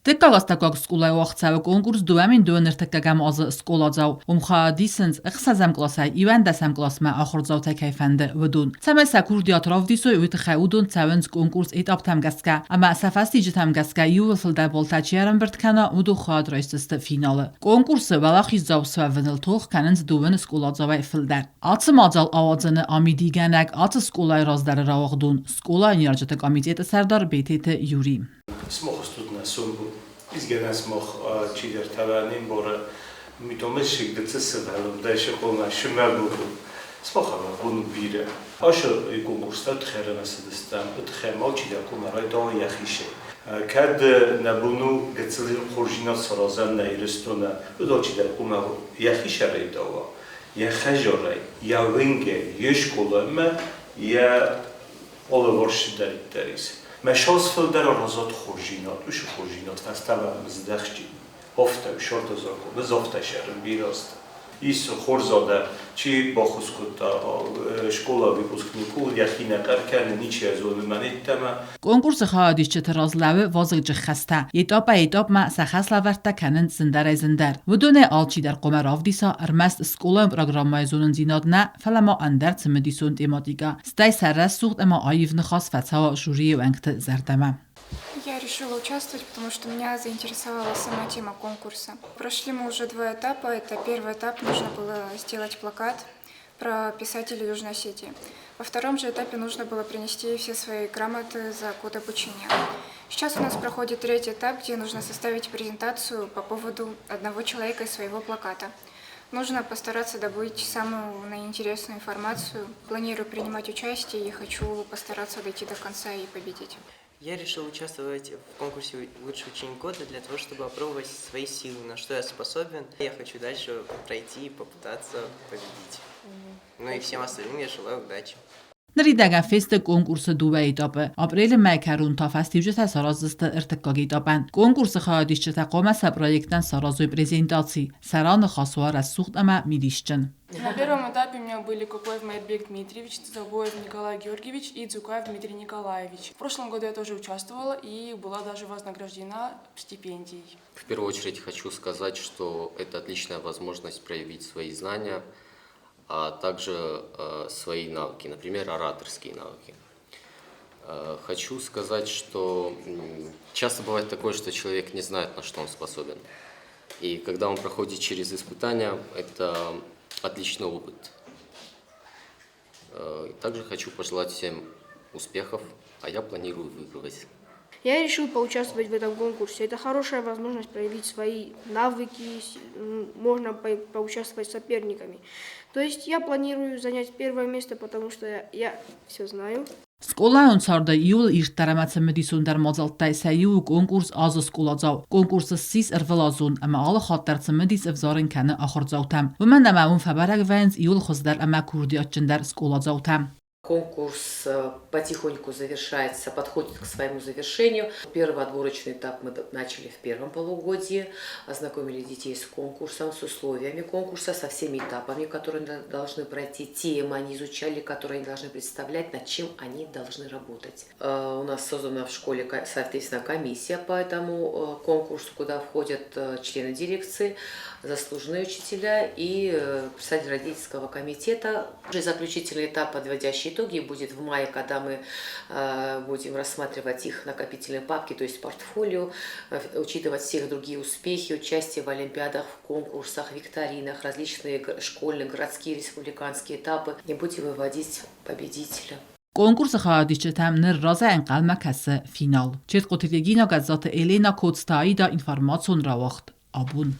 Տեկագաստակակ սկուլայ ուաղցավը կոնկուրս դուամին դուանր տեկագամ ազը սկոլածավ, ումխադիսնց ըխսազամ կլասայ, իվան դասամ կլասմա ախորձավ տեկայֆանդը վդուն։ Ցամեսա կուրդիատրավ դիսոյ ուйт խայուդուն ցավենց կոնկուրս էտապտամ գասկա, ամա սաֆաստի ջտամ գասկա յուվսլդա բոլտաչիարան բրտքանա ուդու խադրայստը ֆինալը։ Կոնկուրսը վալախի զավսվա վնլ թող կանենց դուվն սկոլածավայ ֆլդա։ Ացը մածալ ավածնը ամիդի գանակ ացը սկոլայ ռազդարը რავաղդուն, սկոլա նյարջտը կոմիտետը սարդար բեթեթը յուրի։ Смог тут на сумбу. Изгена смог чидер таванин бора. Митомешик децесвалом дальше полна шумагу. Смохала бун бире. Ашо и конкурсат херанасдстан. Тхемал чидер кумарай дон яхише. Кад набуну гецлин хоржина саразан наирстона. Удо чидер кумару яхише рейдава. Я хажорай, я винге, я школа, я оловорш даритарис. مشاز فل در آزاد خورجینات وش خورجینات فستم مزدخشی هفته شرط زاکو بزافت شرم بیراست ایس خورزاده چی با خسکوتا شکولا ویپوسکنیکو یخی نقر کرد نیچی از اون منید تمام Կոնկուրսը խաղադիշ չթրազլավը վազգ խստա Էտապ մա սախասլա վարտա կանեն զնդար զնդար Վդոնե ալչի դար կոմերով դիսա արմաստ սկոլան պրոգրամմայ զոնն զինադնա ֆալամա անդար ցմդիսոն թեմատիկա Ստայ սարաս սուղտ էմա այվ նխասվացա ժուրի ու ընկտ զարտամա Я решила участвовать, потому что меня заинтересовала сама тема конкурса. Прошли мы уже 2 этапа. Это первый этап, нужно было сделать плакат про писателей Южной Осетии. Во втором же этапе нужно было принести все свои грамоты за год обучения. Сейчас у нас проходит 3-й этап, где нужно составить презентацию по поводу одного человека и своего плаката. Нужно постараться добыть самую интересную информацию. Планирую принимать участие и хочу постараться дойти до конца и победить. Я решил участвовать в конкурсе «Лучший ученик года» для того, чтобы опробовать свои силы, на что я способен. Я хочу дальше пройти и попытаться победить. Ну и всем остальным я желаю удачи. Նրիդագան ֆեստը կոնկուրսը դուվա էտապը ապրիլը մայքարուն տաֆաստիվջը սարազստը ըրտկագ էտապան կոնկուրսը խաղադիշ չտակոմասա պրոյեկտան սարազոյ презентации սարանը խասուար ասուղտ ամա միդիշչն На первом этапе у меня были Кукуев Майрбек Дмитриевич, Забоев Николай Георгиевич и Дзукаев Дмитрий Николаевич. В прошлом году я тоже участвовала и была даже вознаграждена стипендией. В первую очередь хочу сказать, что это отличная возможность проявить свои знания, а также свои навыки, например, ораторские навыки. Хочу сказать, что часто бывает такое, что человек не знает, на что он способен. И когда он проходит через испытания, это отличный опыт. Также хочу пожелать всем успехов, а я планирую выигрывать. Я решил поучаствовать в этом конкурсе. Это хорошая возможность проявить свои навыки, можно поучаствовать с соперниками. То есть я планирую занять 1-е место, потому что я все знаю. Սկոլայոն ցարդը իուլ իր տարամացը մդիսուն դար մոզալ տայսայու կոնկուրս ազը սկոլածավ կոնկուրսը սիս ըրվլազուն ամա ալը խատտարցը մդիս ըվզարին կանը ախորձավտամ վմեն ամա ուն ֆաբարակ վայնց իուլ խոզդար ամա կուրդի աչնդար սկոլածավտամ Конкурс потихоньку завершается, подходит к своему завершению. Первый отборочный этап мы начали в 1-м полугодии, ознакомили детей с конкурсом, с условиями конкурса, со всеми этапами, которые должны пройти, темы они изучали, которые они должны представлять, над чем они должны работать. У нас создана в школе, соответственно, комиссия по этому конкурсу, куда входят члены дирекции, заслуженные учителя и председатель родительского комитета. Уже заключительный этап, подводящий итоги, будет в мае, когда мы будем рассматривать их накопительные папки, то есть портфолио, учитывать всех другие успехи, участие в олимпиадах, в конкурсах, викторинах, различные школьные, городские, республиканские этапы. И будем выводить победителя. Կոնկուրսը խաղադիշ չտամ նր ռազա ընկալ մակասը ֆինալ Չետ կոտիլեգինա գազատը Էլենա Կոցտայի դա ինվարմացոն ռավախտ Աբուն